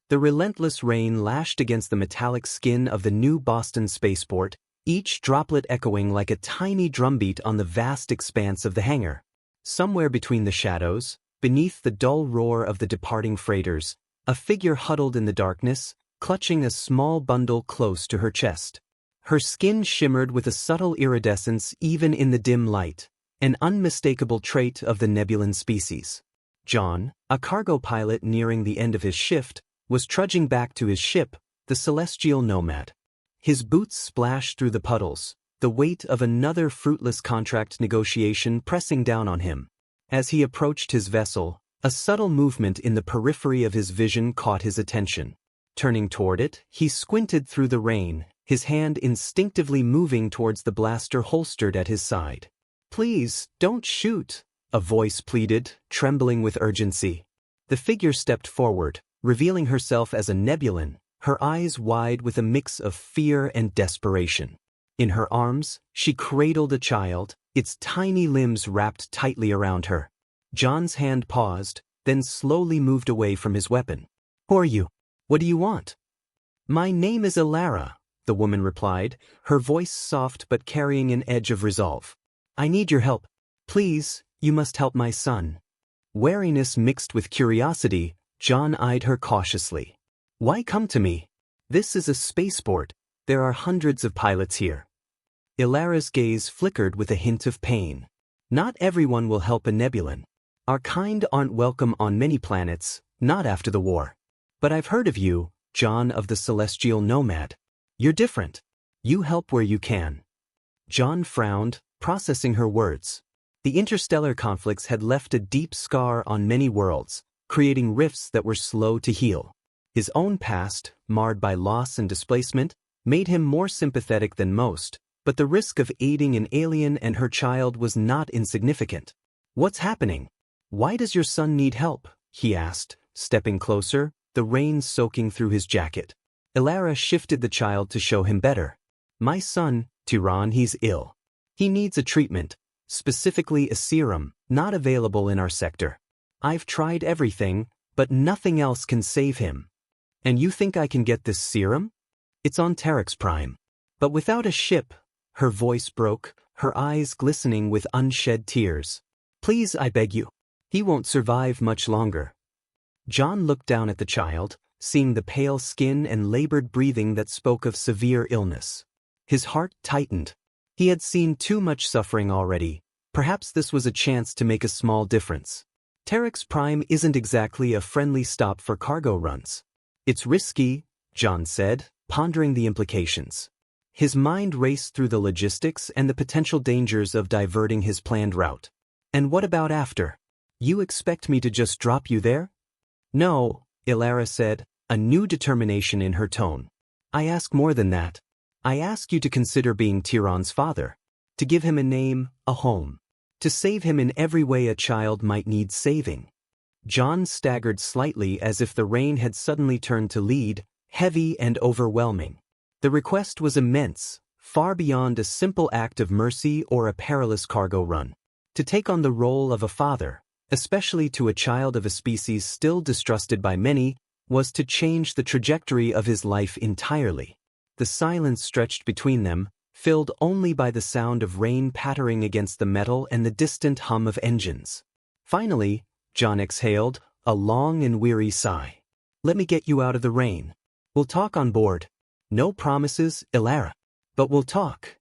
The relentless rain lashed against the metallic skin of the new Boston spaceport, each droplet echoing like a tiny drumbeat on the vast expanse of the hangar. Somewhere between the shadows, beneath the dull roar of the departing freighters, a figure huddled in the darkness, clutching a small bundle close to her chest. Her skin shimmered with a subtle iridescence even in the dim light, an unmistakable trait of the Nebulan species. John, a cargo pilot nearing the end of his shift, was trudging back to his ship, the Celestial Nomad. His boots splashed through the puddles, the weight of another fruitless contract negotiation pressing down on him. As he approached his vessel, a subtle movement in the periphery of his vision caught his attention. Turning toward it, he squinted through the rain, his hand instinctively moving towards the blaster holstered at his side. "Please, don't shoot," a voice pleaded, trembling with urgency. The figure stepped forward, revealing herself as a Nebulan, her eyes wide with a mix of fear and desperation. In her arms, she cradled a child, its tiny limbs wrapped tightly around her. John's hand paused, then slowly moved away from his weapon. "Who are you? What do you want?" "My name is Ilara," the woman replied, her voice soft but carrying an edge of resolve. "I need your help. Please, you must help my son." Wariness mixed with curiosity, John eyed her cautiously. "Why come to me? This is a spaceport. There are hundreds of pilots here." Ilara's gaze flickered with a hint of pain. "Not everyone will help a Nebulan. Our kind aren't welcome on many planets, not after the war. But I've heard of you, John of the Celestial Nomad. You're different. You help where you can." John frowned, processing her words. The interstellar conflicts had left a deep scar on many worlds, creating rifts that were slow to heal. His own past, marred by loss and displacement, made him more sympathetic than most, but the risk of aiding an alien and her child was not insignificant. "What's happening? Why does your son need help?" he asked, stepping closer, the rain soaking through his jacket. Ilara shifted the child to show him better. "My son, Tyron, he's ill. He needs a treatment, specifically a serum, not available in our sector. I've tried everything, but nothing else can save him. And you think I can get this serum? It's on Terex Prime. But without a ship," her voice broke, her eyes glistening with unshed tears. "Please, I beg you. He won't survive much longer." John looked down at the child, seeing the pale skin and labored breathing that spoke of severe illness. His heart tightened. He had seen too much suffering already. Perhaps this was a chance to make a small difference. Terex Prime isn't exactly a friendly stop for cargo runs. "It's risky," John said, pondering the implications. His mind raced through the logistics and the potential dangers of diverting his planned route. "And what about after? You expect me to just drop you there?" "No," Ilara said, a new determination in her tone. "I ask more than that. I ask you to consider being Tyron's father, to give him a name, a home, to save him in every way a child might need saving." John staggered slightly as if the rain had suddenly turned to lead, heavy and overwhelming. The request was immense, far beyond a simple act of mercy or a perilous cargo run. To take on the role of a father, especially to a child of a species still distrusted by many, was to change the trajectory of his life entirely. The silence stretched between them, filled only by the sound of rain pattering against the metal and the distant hum of engines. Finally, John exhaled, a long and weary sigh. "Let me get you out of the rain. We'll talk on board. No promises, Ilara. But we'll talk."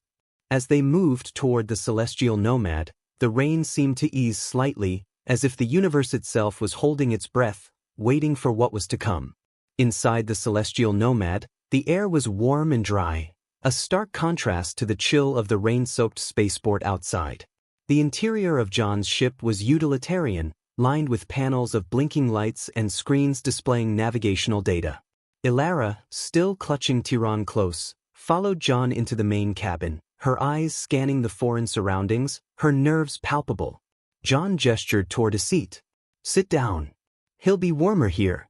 As they moved toward the Celestial Nomad, the rain seemed to ease slightly, as if the universe itself was holding its breath, waiting for what was to come. Inside the Celestial Nomad, the air was warm and dry, a stark contrast to the chill of the rain-soaked spaceport outside. The interior of John's ship was utilitarian, lined with panels of blinking lights and screens displaying navigational data. Ilara, still clutching Tyron close, followed John into the main cabin, her eyes scanning the foreign surroundings, her nerves palpable. John gestured toward a seat. "Sit down. He'll be warmer here."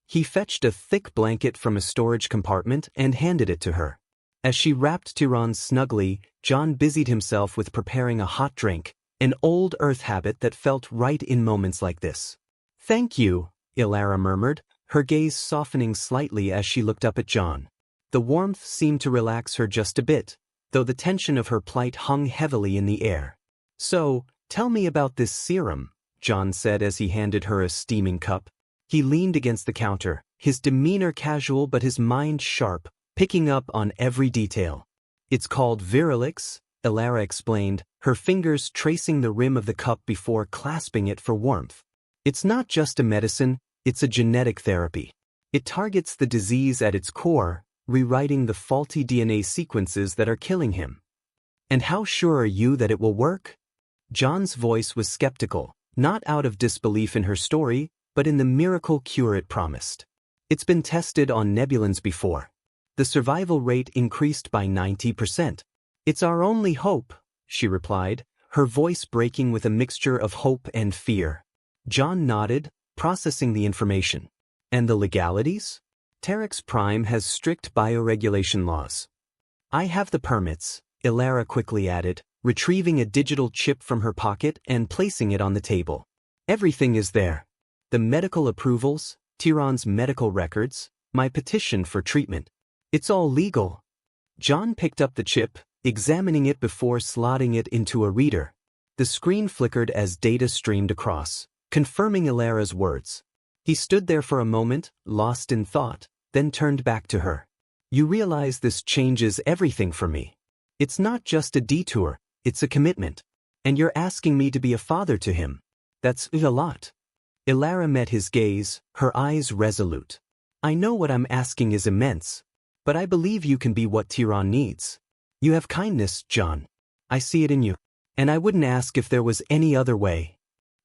He fetched a thick blanket from a storage compartment and handed it to her. As she wrapped Tyron snugly, John busied himself with preparing a hot drink, an old Earth habit that felt right in moments like this. "Thank you," Ilara murmured, her gaze softening slightly as she looked up at John. The warmth seemed to relax her just a bit, though the tension of her plight hung heavily in the air. "So, tell me about this serum," John said as he handed her a steaming cup. He leaned against the counter, his demeanor casual but his mind sharp, picking up on every detail. "It's called Virilix," Elara explained, her fingers tracing the rim of the cup before clasping it for warmth. "It's not just a medicine, it's a genetic therapy. It targets the disease at its core, rewriting the faulty DNA sequences that are killing him." "And how sure are you that it will work?" John's voice was skeptical, not out of disbelief in her story, but in the miracle cure it promised. "It's been tested on nebulans before. The survival rate increased by 90%. It's our only hope," she replied, her voice breaking with a mixture of hope and fear. John nodded, processing the information. "And the legalities?" "Terex Prime has strict bioregulation laws." "I have the permits," Elara quickly added, retrieving a digital chip from her pocket and placing it on the table. "Everything is there. The medical approvals, Tiran's medical records, my petition for treatment. It's all legal." John picked up the chip, examining it before slotting it into a reader. The screen flickered as data streamed across, confirming Elara's words. He stood there for a moment, lost in thought, then turned back to her. "You realize this changes everything for me. It's not just a detour, it's a commitment. And you're asking me to be a father to him. That's a lot." Elara met his gaze, her eyes resolute. "I know what I'm asking is immense, but I believe you can be what Tiran needs. You have kindness, John. I see it in you. And I wouldn't ask if there was any other way."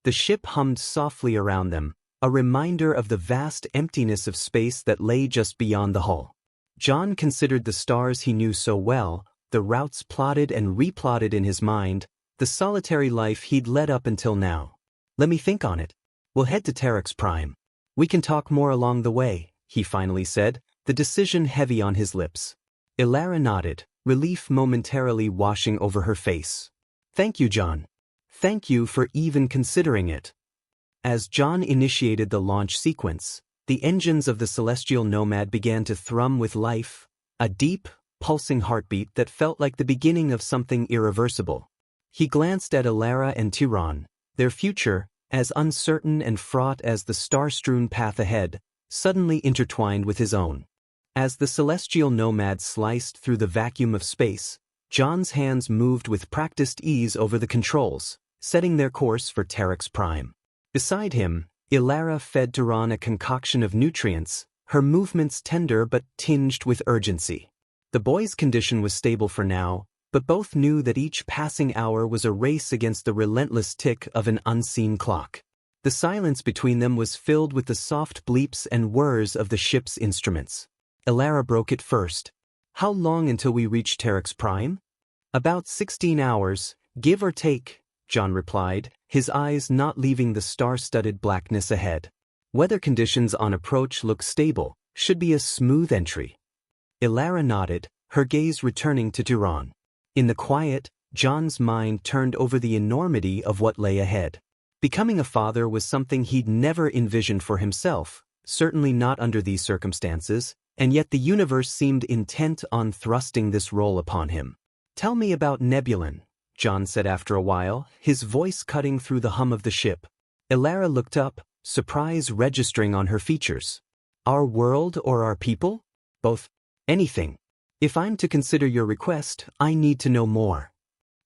The ship hummed softly around them, a reminder of the vast emptiness of space that lay just beyond the hull. John considered the stars he knew so well, the routes plotted and replotted in his mind, the solitary life he'd led up until now. "Let me think on it. We'll head to Terex Prime. We can talk more along the way," he finally said, the decision heavy on his lips. Elara nodded, relief momentarily washing over her face. "Thank you, John. Thank you for even considering it." As John initiated the launch sequence, the engines of the celestial nomad began to thrum with life, a deep, pulsing heartbeat that felt like the beginning of something irreversible. He glanced at Elara and Tiran, their future, as uncertain and fraught as the star-strewn path ahead, suddenly intertwined with his own. As the celestial nomad sliced through the vacuum of space, John's hands moved with practiced ease over the controls, setting their course for Terex Prime. Beside him, Elara fed Tiran a concoction of nutrients, her movements tender but tinged with urgency. The boy's condition was stable for now, but both knew that each passing hour was a race against the relentless tick of an unseen clock. The silence between them was filled with the soft bleeps and whirs of the ship's instruments. Elara broke it first. "How long until we reach Terex Prime?" "About 16 hours, give or take," John replied, his eyes not leaving the star-studded blackness ahead. "Weather conditions on approach look stable, should be a smooth entry." Elara nodded, her gaze returning to Tiran. In the quiet, John's mind turned over the enormity of what lay ahead. Becoming a father was something he'd never envisioned for himself, certainly not under these circumstances, and yet the universe seemed intent on thrusting this role upon him. "Tell me about Nebulan," John said after a while, his voice cutting through the hum of the ship. Elara looked up, surprise registering on her features. "Our world or our people?" "Both. Anything. If I'm to consider your request, I need to know more."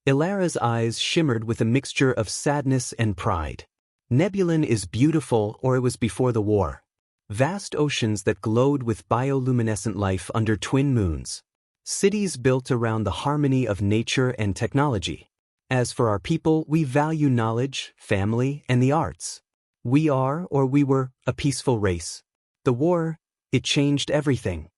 Elara's eyes shimmered with a mixture of sadness and pride. "Nebulan is beautiful, or it was before the war. Vast oceans that glowed with bioluminescent life under twin moons. Cities built around the harmony of nature and technology. As for our people, we value knowledge, family, and the arts. We are, or we were, a peaceful race. The war, it changed everything."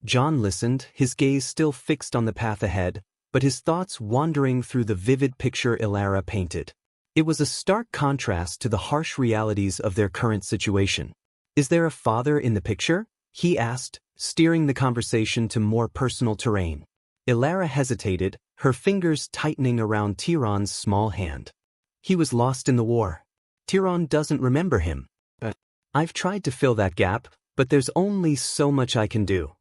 John listened, his gaze still fixed on the path ahead, but his thoughts wandering through the vivid picture Elara painted. It was a stark contrast to the harsh realities of their current situation. "Is there a father in the picture?" he asked, steering the conversation to more personal terrain. Elara hesitated, her fingers tightening around Tiran's small hand. "He was lost in the war. Tiran doesn't remember him. But I've tried to fill that gap," But there's only so much I can do.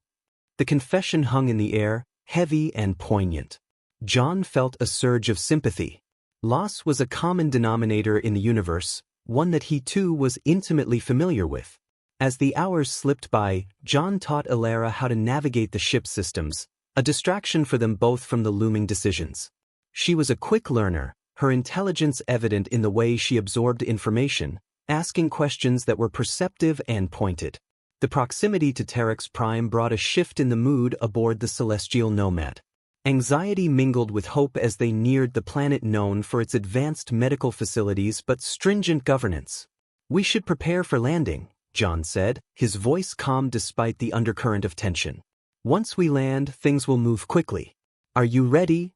The confession hung in the air, heavy and poignant. John felt a surge of sympathy. Loss was a common denominator in the universe, one that he too was intimately familiar with. As the hours slipped by, John taught Elara how to navigate the ship's systems, a distraction for them both from the looming decisions. She was a quick learner, her intelligence evident in the way she absorbed information, asking questions that were perceptive and pointed. The proximity to Terex Prime brought a shift in the mood aboard the celestial nomad. Anxiety mingled with hope as they neared the planet known for its advanced medical facilities but stringent governance. "We should prepare for landing," John said, his voice calm despite the undercurrent of tension. "Once we land, things will move quickly. Are you ready?"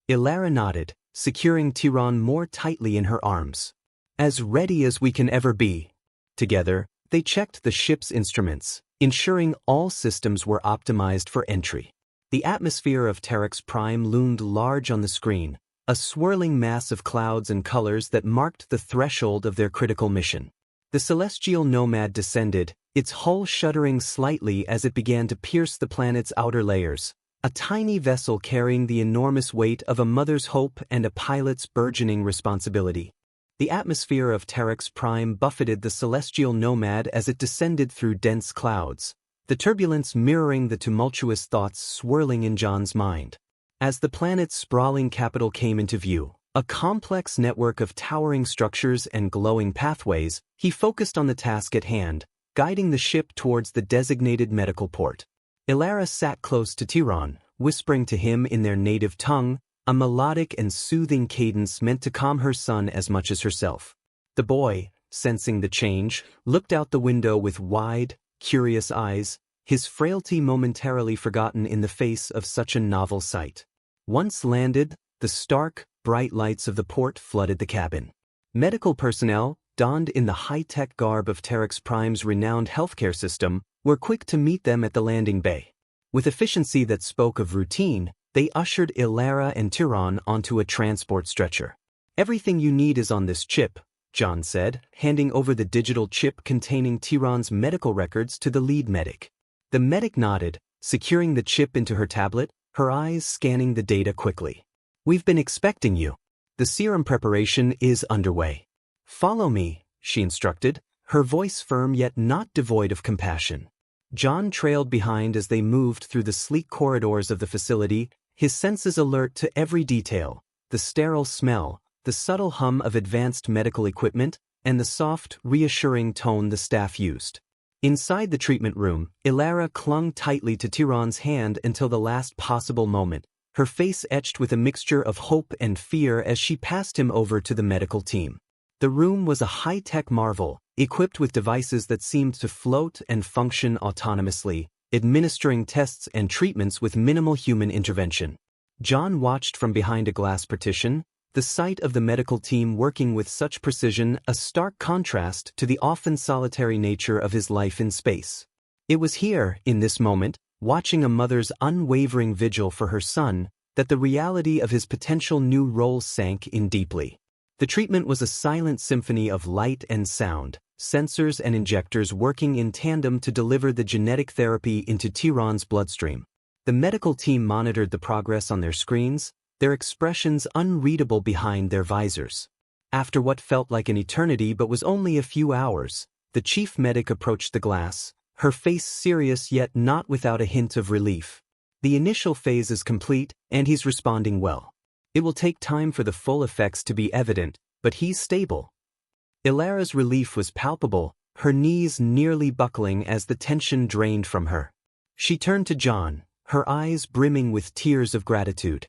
Elara nodded, securing Tiran more tightly in her arms. "As ready as we can ever be." Together, they checked the ship's instruments, ensuring all systems were optimized for entry. The atmosphere of Terex Prime loomed large on the screen, a swirling mass of clouds and colors that marked the threshold of their critical mission. The celestial nomad descended, its hull shuddering slightly as it began to pierce the planet's outer layers, a tiny vessel carrying the enormous weight of a mother's hope and a pilot's burgeoning responsibility. The atmosphere of Terex Prime buffeted the celestial nomad as it descended through dense clouds, the turbulence mirroring the tumultuous thoughts swirling in John's mind. As the planet's sprawling capital came into view, a complex network of towering structures and glowing pathways, he focused on the task at hand, guiding the ship towards the designated medical port. Elara sat close to Tiran, whispering to him in their native tongue, a melodic and soothing cadence meant to calm her son as much as herself. The boy, sensing the change, looked out the window with wide, curious eyes, his frailty momentarily forgotten in the face of such a novel sight. Once landed, the stark, bright lights of the port flooded the cabin. Medical personnel, donned in the high-tech garb of Terex Prime's renowned healthcare system, were quick to meet them at the landing bay. With efficiency that spoke of routine, they ushered Elara and Tiran onto a transport stretcher. "Everything you need is on this chip," John said, handing over the digital chip containing Tiran's medical records to the lead medic. The medic nodded, securing the chip into her tablet, her eyes scanning the data quickly. "We've been expecting you. The serum preparation is underway." "Follow me," she instructed, her voice firm yet not devoid of compassion. John trailed behind as they moved through the sleek corridors of the facility, his senses alert to every detail, the sterile smell, the subtle hum of advanced medical equipment, and the soft, reassuring tone the staff used. Inside the treatment room, Elara clung tightly to Tiran's hand until the last possible moment, her face etched with a mixture of hope and fear as she passed him over to the medical team. The room was a high-tech marvel, equipped with devices that seemed to float and function autonomously, administering tests and treatments with minimal human intervention. John watched from behind a glass partition, the sight of the medical team working with such precision a stark contrast to the often solitary nature of his life in space. It was here, in this moment, watching a mother's unwavering vigil for her son, that the reality of his potential new role sank in deeply. The treatment was a silent symphony of light and sound, sensors and injectors working in tandem to deliver the genetic therapy into Tiran's bloodstream. The medical team monitored the progress on their screens, their expressions unreadable behind their visors. After what felt like an eternity but was only a few hours, the chief medic approached the glass, her face serious yet not without a hint of relief. "The initial phase is complete, and he's responding well. It will take time for the full effects to be evident, but he's stable." Elara's relief was palpable, her knees nearly buckling as the tension drained from her. She turned to John, her eyes brimming with tears of gratitude.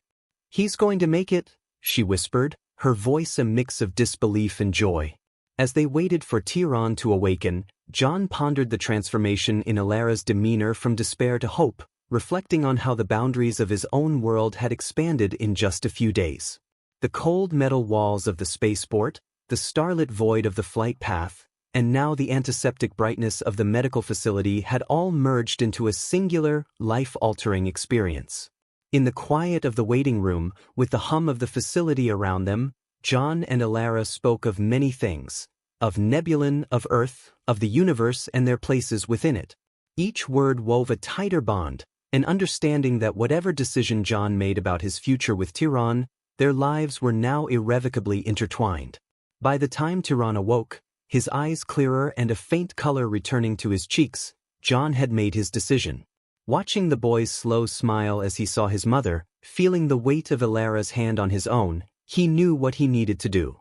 "He's going to make it," she whispered, her voice a mix of disbelief and joy. As they waited for Tiran to awaken, John pondered the transformation in Elara's demeanor from despair to hope, reflecting on how the boundaries of his own world had expanded in just a few days. The cold metal walls of the spaceport, the starlit void of the flight path, and now the antiseptic brightness of the medical facility had all merged into a singular, life-altering experience. In the quiet of the waiting room, with the hum of the facility around them, John and Elara spoke of many things, of Nebulan, of Earth, of the universe and their places within it. Each word wove a tighter bond, an understanding that whatever decision John made about his future with Tiran, their lives were now irrevocably intertwined. By the time Tiran awoke, his eyes clearer and a faint color returning to his cheeks, John had made his decision. Watching the boy's slow smile as he saw his mother, feeling the weight of Ilara's hand on his own, he knew what he needed to do.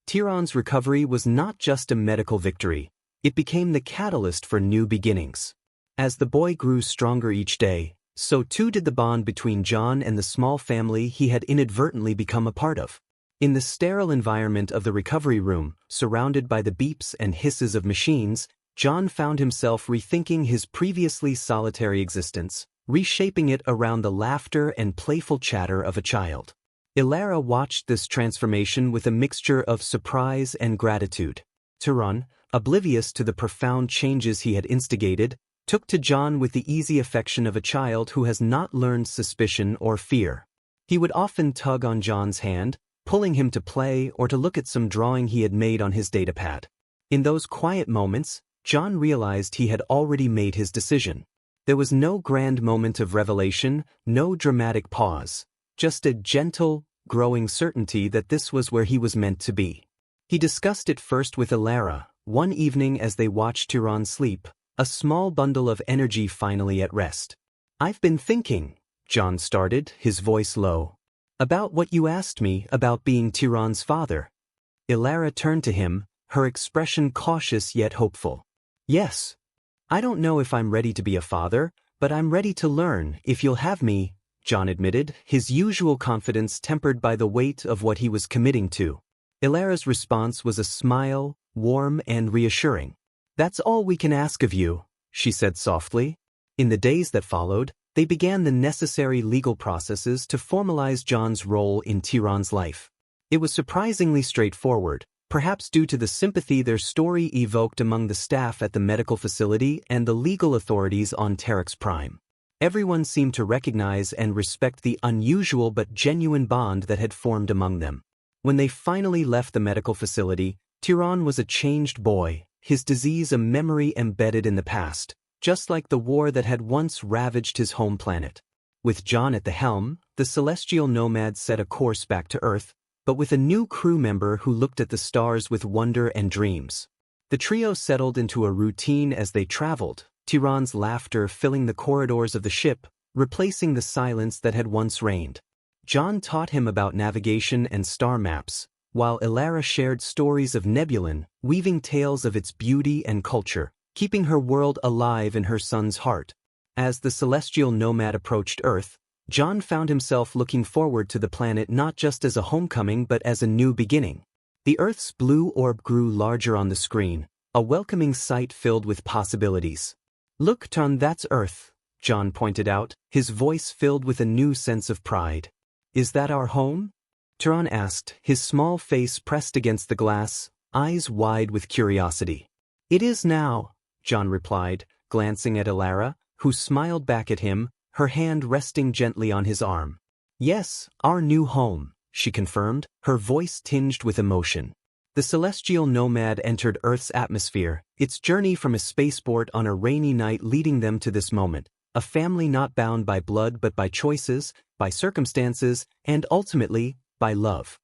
Tiran's recovery was not just a medical victory, it became the catalyst for new beginnings. As the boy grew stronger each day, so too did the bond between John and the small family he had inadvertently become a part of. In the sterile environment of the recovery room, surrounded by the beeps and hisses of machines, John found himself rethinking his previously solitary existence, reshaping it around the laughter and playful chatter of a child. Ilara watched this transformation with a mixture of surprise and gratitude. Tiran, oblivious to the profound changes he had instigated, took to John with the easy affection of a child who has not learned suspicion or fear. He would often tug on John's hand, pulling him to play or to look at some drawing he had made on his datapad. In those quiet moments, John realized he had already made his decision. There was no grand moment of revelation, no dramatic pause, just a gentle, growing certainty that this was where he was meant to be. He discussed it first with Ilara, one evening as they watched Tiran sleep, a small bundle of energy finally at rest. "I've been thinking," John started, his voice low, "about what you asked me about being Tiran's father." Ilara turned to him, her expression cautious yet hopeful. "Yes. I don't know if I'm ready to be a father, but I'm ready to learn if you'll have me," John admitted, his usual confidence tempered by the weight of what he was committing to. Ilara's response was a smile, warm and reassuring. "That's all we can ask of you," she said softly. In the days that followed, they began the necessary legal processes to formalize John's role in Tiran's life. It was surprisingly straightforward, perhaps due to the sympathy their story evoked among the staff at the medical facility and the legal authorities on Terex Prime. Everyone seemed to recognize and respect the unusual but genuine bond that had formed among them. When they finally left the medical facility, Tiran was a changed boy, his disease a memory embedded in the past, just like the war that had once ravaged his home planet. With John at the helm, the celestial nomad set a course back to Earth, but with a new crew member who looked at the stars with wonder and dreams. The trio settled into a routine as they traveled, Tiran's laughter filling the corridors of the ship, replacing the silence that had once reigned. John taught him about navigation and star maps, while Ilara shared stories of Nebulan, weaving tales of its beauty and culture, keeping her world alive in her son's heart. As the celestial nomad approached Earth, John found himself looking forward to the planet not just as a homecoming but as a new beginning. The Earth's blue orb grew larger on the screen, a welcoming sight filled with possibilities. "Look, Ton, that's Earth," John pointed out, his voice filled with a new sense of pride. "Is that our home?" Tiran asked, his small face pressed against the glass, eyes wide with curiosity. "It is now," John replied, glancing at Ilara, who smiled back at him, her hand resting gently on his arm. "Yes, our new home," she confirmed, her voice tinged with emotion. The celestial nomad entered Earth's atmosphere, its journey from a spaceport on a rainy night leading them to this moment, a family not bound by blood but by choices, by circumstances, and ultimately, by love.